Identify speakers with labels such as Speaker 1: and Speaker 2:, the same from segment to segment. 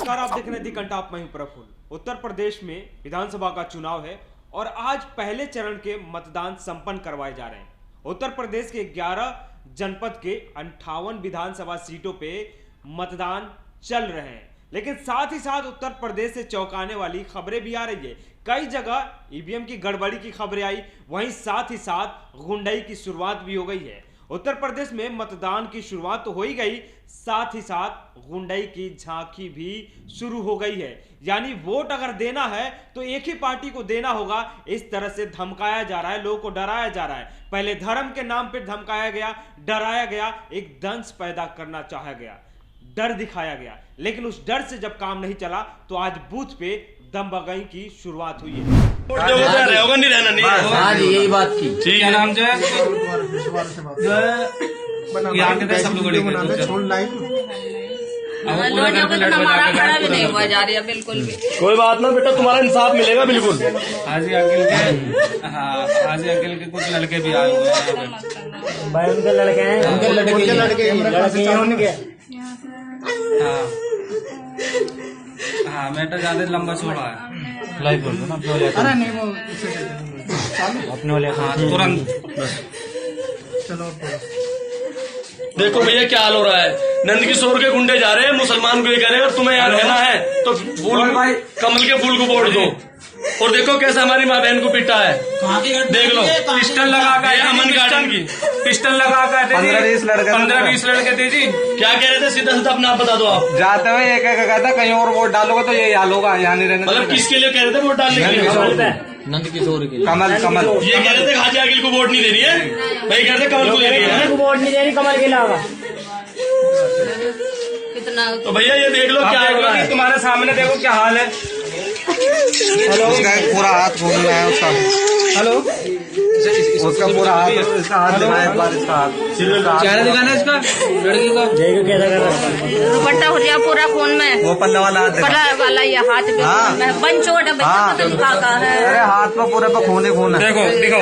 Speaker 1: नमस्कार, आप देख रहे हैं दी कंटाप, मैं हूं प्रफुल्ल। उत्तर प्रदेश में विधानसभा का चुनाव है और आज पहले चरण के मतदान संपन्न करवाए जा रहे हैं। उत्तर प्रदेश के 11 जनपद के 58 विधानसभा सीटों पे मतदान चल रहे हैं, लेकिन साथ ही साथ उत्तर प्रदेश से चौंकाने वाली खबरें भी आ रही है। कई जगह ईवीएम की गड़बड़ी की खबरें आई, वहीं साथ ही साथ गुंडाई की शुरुआत भी हो गई है। उत्तर प्रदेश में मतदान की शुरुआत तो हो ही गई, साथ ही साथ गुंडाई की झांकी भी शुरू हो गई है। यानी वोट अगर देना है तो एक ही पार्टी को देना होगा, इस तरह से धमकाया जा रहा है, लोगों को डराया जा रहा है। पहले धर्म के नाम पर धमकाया गया, डराया गया, एक दंश पैदा करना चाहा गया, डर दिखाया गया, लेकिन उस डर से जब काम नहीं चला तो आज बूथ पे दंबगाई की शुरुआत हुई है।
Speaker 2: होगा नहीं रहना नहीं।
Speaker 3: हाँ जी, यही बात की।
Speaker 2: ठीक है, नाम जो है यहाँ के सब लोग
Speaker 4: हमारा खड़ा भी नहीं हुआ जा रही है बिल्कुल भी।
Speaker 2: कोई बात ना बेटा, तुम्हारा इंसाफ मिलेगा बिल्कुल।
Speaker 5: हाजी अंकल के हाजी अंकल के कुछ लड़के भी आए हुए हैं।
Speaker 3: भाई उनके लड़के हैं, उनके लड़के उनके।
Speaker 5: हाँ मैटर ज्यादा लंबा छोड़ा है।
Speaker 3: लाइव बोल दो ना अपने वाले। अरे नहीं, वो अपने वाले।
Speaker 5: हाँ तुरंत
Speaker 3: चलो।
Speaker 2: देखो भैया क्या हाल हो रहा है, नंद किशोर के गुंडे जा रहे हैं, मुसलमान को ये कह रहे हैं तुम्हें यहाँ रहना है तो फूल कमल के फूल को वोट दो। और देखो कैसे हमारी माँ बहन को पीटा है, देख लो।
Speaker 5: पिस्टल लगा कर
Speaker 2: अमन गार्डन की
Speaker 5: पिस्टल लगा कर 15-20 लड़के थे जी।
Speaker 2: क्या कह रहे थे, सीधा सीधा अपना आप बता दो। आप
Speaker 5: जाते हुए एक कहता कहीं और वोट डालोगे तो ये हाल होगा, यहाँ नहीं रहने।
Speaker 2: मतलब किसके लिए कह रहे थे वोट डालने के लिए?
Speaker 3: नंद किशोर के
Speaker 5: कमल
Speaker 2: ये कह रहे थे हाजी आगिल को वोट नहीं दे रही है, भाई कह रहे थे कमल को दे रही है।
Speaker 3: वोट नहीं दे रही, कमल के अलावा।
Speaker 4: कितना
Speaker 2: तो भैया ये देख लो क्या हो रहा है,
Speaker 5: तुम्हारे सामने देखो क्या हाल है।
Speaker 3: हेलो,
Speaker 5: पूरा हाथ घूम रहा है उसका।
Speaker 3: हेलो,
Speaker 5: उसका पूरा हाथ, इसका हाथ दिखाना इसका लड़की का।
Speaker 3: देखो कैसा कर रहा है,
Speaker 4: दुपट्टा हो गया पूरा खून में,
Speaker 5: वो पल्ला वाला हाथ
Speaker 4: पला वाला ये हाथ भी खून में बन चोट है, पता नहीं कहाँ का है।
Speaker 5: अरे हाथ में पूरे पे खून ही खून है। देखो देखो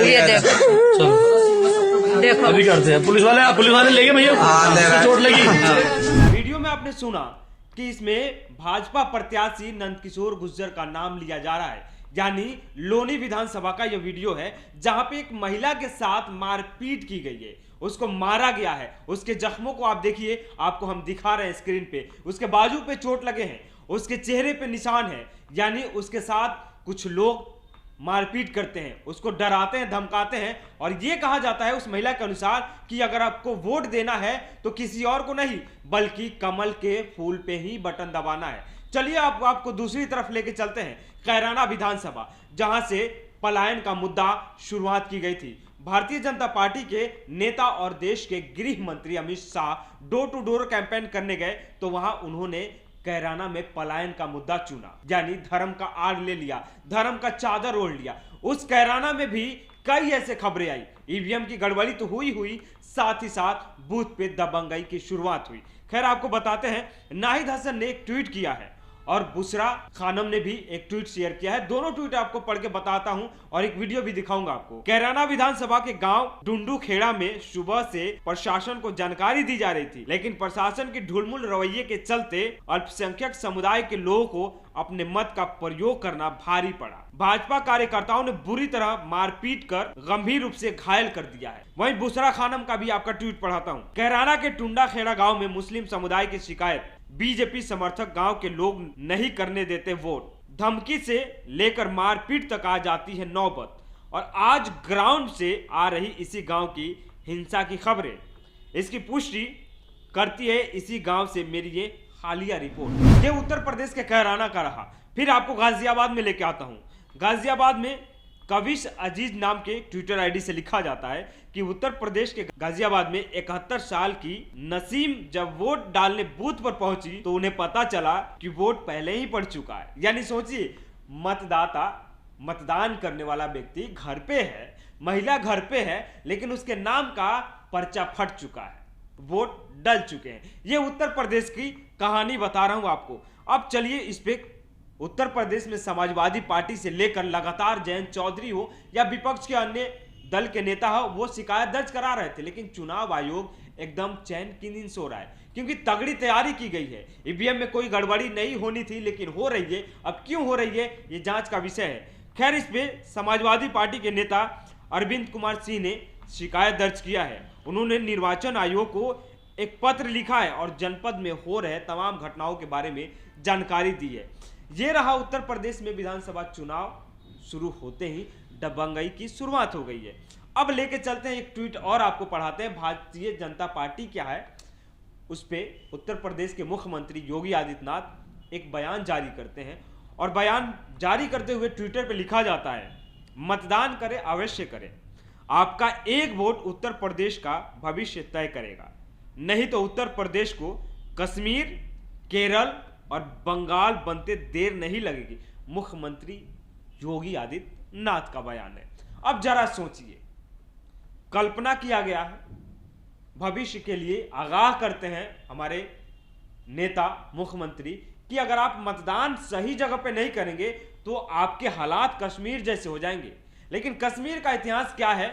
Speaker 4: ये देखो देखो
Speaker 2: अभी करते हैं। पुलिस वाले ले गए भैया, चोट लगी।
Speaker 1: वीडियो में आपने सुना कि इसमें भाजपा प्रत्याशी नंदकिशोर गुर्जर का नाम लिया जा रहा है। यानी लोनी विधानसभा का यह वीडियो है जहां पे एक महिला के साथ मारपीट की गई है, उसको मारा गया है। उसके जख्मों को आप देखिए, आपको हम दिखा रहे हैं स्क्रीन पे। उसके बाजू पे चोट लगे हैं, उसके चेहरे पे निशान है। यानी उसके साथ कुछ लोग मारपीट करते हैं, उसको डराते हैं, धमकाते हैं। और यह कहा जाता है उस महिला के अनुसार कि अगर आपको वोट देना है तो किसी और को नहीं बल्कि कमल के फूल पे ही बटन दबाना है। चलिए आपको दूसरी तरफ लेके चलते हैं, कैराना विधानसभा, जहां से पलायन का मुद्दा शुरुआत की गई थी। भारतीय जनता पार्टी के नेता और देश के गृह मंत्री Amit Shah door to door campaign करने गए तो वहां उन्होंने कैराना में पलायन का मुद्दा चुना, यानी धर्म का आड़ ले लिया, धर्म का चादर ओढ़ लिया। उस कैराना में भी कई ऐसे खबरें आई, ईवीएम की गड़बड़ी तो हुई, साथ ही साथ बूथ पे दबंगई की शुरुआत हुई। खैर आपको बताते हैं, नाहिद हसन ने एक ट्वीट किया है और बुशरा खानम ने भी एक ट्वीट शेयर किया है। दोनों ट्वीट आपको पढ़ के बताता हूं और एक वीडियो भी दिखाऊंगा आपको। कैराना विधानसभा के गांव डुंडू खेड़ा में सुबह से प्रशासन को जानकारी दी जा रही थी, लेकिन प्रशासन के ढुलमुल रवैये के चलते अल्पसंख्यक समुदाय के लोगों को अपने मत का प्रयोग करना भारी पड़ा। भाजपा कार्यकर्ताओं ने बुरी तरह मारपीट कर गंभीर रूप से घायल कर दिया है। वहीं बुशरा खानम का भी आपका ट्वीट पढ़ाता हूँ। कैराना के टुंडा खेड़ा गाँव में मुस्लिम समुदाय की शिकायत, बीजेपी समर्थक गांव के लोग नहीं करने देते वोट, धमकी से लेकर मारपीट तक आ जाती है नौबत। और आज ग्राउंड से आ रही इसी गांव की हिंसा की खबरें, इसकी पुष्टि करती है इसी गांव से मेरी ये हालिया रिपोर्ट। ये उत्तर प्रदेश के कैराना का रहा। फिर आपको गाजियाबाद में लेके आता हूं। गाजियाबाद में कविश अजीज नाम के ट्विटर आईडी से लिखा जाता है कि उत्तर प्रदेश के गाजियाबाद में 71 साल की नसीम जब वोट डालने बूथ पर पहुंची तो उन्हें पता चला कि वोट पहले ही पड़ चुका है। यानी सोचिए, मतदाता, मतदान करने वाला व्यक्ति घर पे है, महिला घर पे है, लेकिन उसके नाम का पर्चा फट चुका है, वोट डल चुके हैं। ये उत्तर प्रदेश की कहानी बता रहा हूं आपको। अब चलिए इस पे उत्तर प्रदेश में समाजवादी पार्टी से लेकर लगातार जयंत चौधरी हो या विपक्ष के अन्य दल के नेता हो वो शिकायत दर्ज करा रहे थे, लेकिन चुनाव आयोग एकदम चैन की नींद सो रहा है, क्योंकि तगड़ी तैयारी की गई है। ईवीएम में कोई गड़बड़ी नहीं होनी थी, लेकिन हो रही है। अब क्यों हो रही है ये जांच का विषय है। खैर, इस पे समाजवादी पार्टी के नेता अरविंद कुमार सिंह ने शिकायत दर्ज किया है। उन्होंने निर्वाचन आयोग को एक पत्र लिखा है और जनपद में हो रहे तमाम घटनाओं के बारे में जानकारी दी है। ये रहा उत्तर प्रदेश में विधानसभा चुनाव शुरू होते ही दबंगई की शुरुआत हो गई है। अब लेके चलते हैं एक ट्वीट और आपको पढ़ाते हैं। भारतीय जनता पार्टी क्या है उस पे उत्तर प्रदेश के मुख्यमंत्री योगी आदित्यनाथ एक बयान जारी करते हैं और बयान जारी करते हुए ट्विटर पे लिखा जाता है, मतदान करें, अवश्य करें। आपका एक वोट उत्तर प्रदेश का भविष्य तय करेगा। नहीं तो उत्तर प्रदेश को कश्मीर, केरल और बंगाल बनते देर नहीं लगेगी। मुख्यमंत्री योगी आदित्यनाथ का बयान है। अब जरा सोचिए, कल्पना किया गया है, भविष्य के लिए आगाह करते हैं हमारे नेता मुख्यमंत्री कि अगर आप मतदान सही जगह पे नहीं करेंगे तो आपके हालात कश्मीर जैसे हो जाएंगे। लेकिन कश्मीर का इतिहास क्या है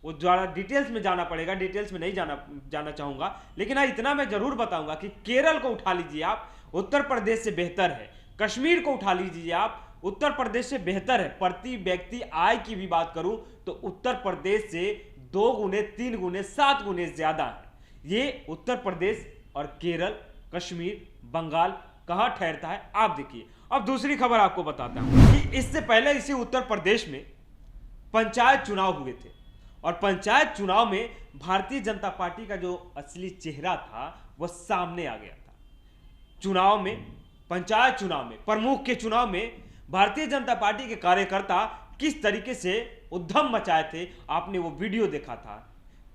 Speaker 1: वो ज़्यादा डिटेल्स में जाना पड़ेगा, डिटेल्स में नहीं जाना चाहूंगा, लेकिन हाँ इतना मैं जरूर बताऊंगा कि केरल को उठा लीजिए आप, उत्तर प्रदेश से बेहतर है। कश्मीर को उठा लीजिए आप, उत्तर प्रदेश से बेहतर है। प्रति व्यक्ति आय की भी बात करूं तो उत्तर प्रदेश से 2 गुने, 3 गुने, 7 गुने ज्यादा है। ये उत्तर प्रदेश और केरल, कश्मीर, बंगाल कहां ठहरता है आप देखिए। अब दूसरी खबर आपको बताता हूं कि इससे पहले इसी उत्तर प्रदेश में पंचायत चुनाव हुए थे और पंचायत चुनाव में भारतीय जनता पार्टी का जो असली चेहरा था वह सामने आ गया था। चुनाव में, पंचायत चुनाव में, प्रमुख के चुनाव में भारतीय जनता पार्टी के कार्यकर्ता किस तरीके से उद्यम मचाए थे, आपने वो वीडियो देखा था।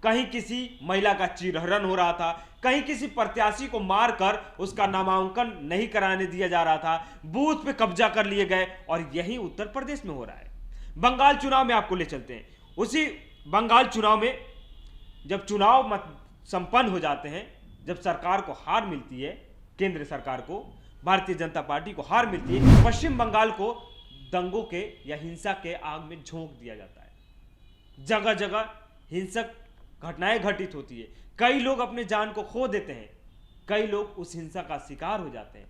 Speaker 1: कहीं किसी महिला का चीरहरण हो रहा था, कहीं किसी प्रत्याशी को मारकर उसका नामांकन नहीं कराने दिया जा रहा था, बूथ पे कब्जा कर लिए गए, और यही उत्तर प्रदेश में हो रहा है। बंगाल चुनाव में आपको ले चलते हैं। उसी बंगाल चुनाव में जब चुनाव संपन्न हो जाते हैं, जब सरकार को हार मिलती है, केंद्र सरकार को, भारतीय जनता पार्टी को हार मिलती है, पश्चिम बंगाल को दंगों के या हिंसा के आग में झोंक दिया जाता है। जगह जगह हिंसक घटनाएं घटित होती है, कई लोग अपने जान को खो देते हैं, कई लोग उस हिंसा का शिकार हो जाते हैं।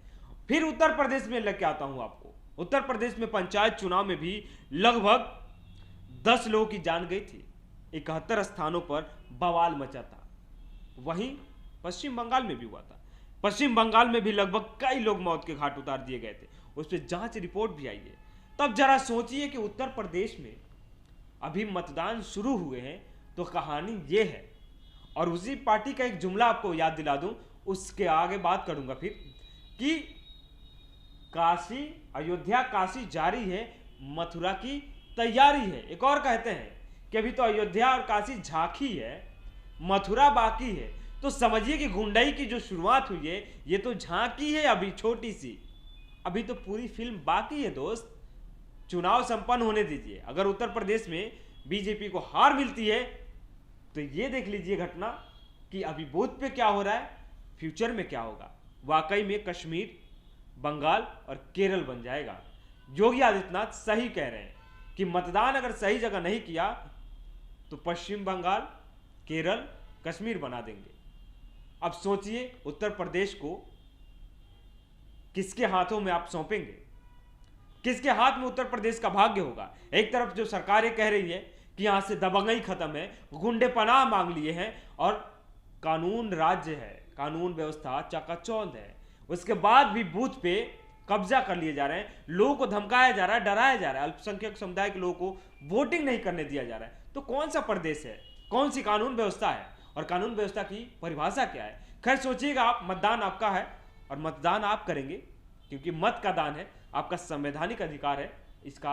Speaker 1: फिर उत्तर प्रदेश में लेके आता हूं आपको। उत्तर प्रदेश में पंचायत चुनाव में भी लगभग 10 लोगों की जान गई थी, 71 स्थानों पर बवाल मचा था। वहीं पश्चिम बंगाल में भी हुआ था। पश्चिम बंगाल में भी लगभग कई लोग मौत के घाट उतार दिए गए थे, उस पर जांच रिपोर्ट भी आई है। तब जरा सोचिए कि उत्तर प्रदेश में अभी मतदान शुरू हुए हैं तो कहानी ये है। और उसी पार्टी का एक जुमला आपको याद दिला दूं, उसके आगे बात करूंगा फिर, कि काशी, अयोध्या काशी जारी है, मथुरा की तैयारी है। एक और कहते हैं कि अभी तो अयोध्या और काशी झांकी है, मथुरा बाकी है। तो समझिए कि गुंडई की जो शुरुआत हुई है ये तो झांकी है अभी छोटी सी, अभी तो पूरी फिल्म बाकी है दोस्त। चुनाव संपन्न होने दीजिए। अगर उत्तर प्रदेश में बीजेपी को हार मिलती है तो ये देख लीजिए घटना कि अभी बूथ पे क्या हो रहा है, फ्यूचर में क्या होगा। वाकई में कश्मीर, बंगाल और केरल बन जाएगा। योगी आदित्यनाथ सही कह रहे हैं कि मतदान अगर सही जगह नहीं किया तो पश्चिम बंगाल, केरल, कश्मीर बना देंगे। अब सोचिए उत्तर प्रदेश को किसके हाथों में आप सौंपेंगे, किसके हाथ में उत्तर प्रदेश का भाग्य होगा। एक तरफ जो सरकारें कह रही है कि यहां से दबंगई खत्म है, गुंडे पनाह मांग लिए हैं और कानून राज्य है, कानून व्यवस्था चकाचौंध है, उसके बाद भी बूथ पे कब्जा कर लिए जा रहे हैं, लोगों को धमकाया जा रहा है, डराया जा रहा है, अल्पसंख्यक समुदाय के लोगों को वोटिंग नहीं करने दिया जा रहा है। तो कौन सा प्रदेश है, कौन सी कानून व्यवस्था है और कानून व्यवस्था की परिभाषा क्या है। खैर सोचिएगा आप, मतदान आपका है और मतदान आप करेंगे क्योंकि मत का दान है, आपका संवैधानिक अधिकार है। इसका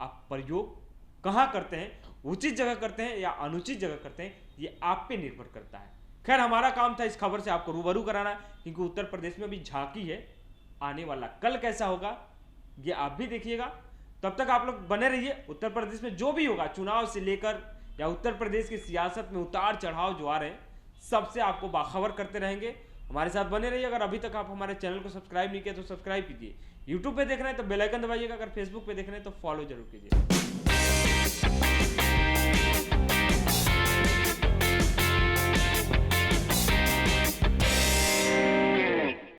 Speaker 1: आप प्रयोग कहां करते हैं, उचित जगह करते हैं या अनुचित जगह करते हैं, ये आप पे निर्भर करता है। खैर हमारा काम था इस खबर से आपको रूबरू कराना, क्योंकि उत्तर प्रदेश में भी झांकी है। आने वाला कल कैसा होगा ये आप भी देखिएगा। तब तक आप लोग बने रहिए। उत्तर प्रदेश में जो भी होगा, चुनाव से लेकर या उत्तर प्रदेश की सियासत में उतार चढ़ाव जो आ रहे हैं, सबसे आपको बाखबर करते रहेंगे। हमारे साथ बने रहिए। अगर अभी तक आप हमारे चैनल को सब्सक्राइब नहीं किया तो सब्सक्राइब कीजिए। यूट्यूब पे देख रहे हैं तो बेल आइकन दबाइएगा, अगर फेसबुक पे देख रहे हैं तो फॉलो जरूर कीजिए।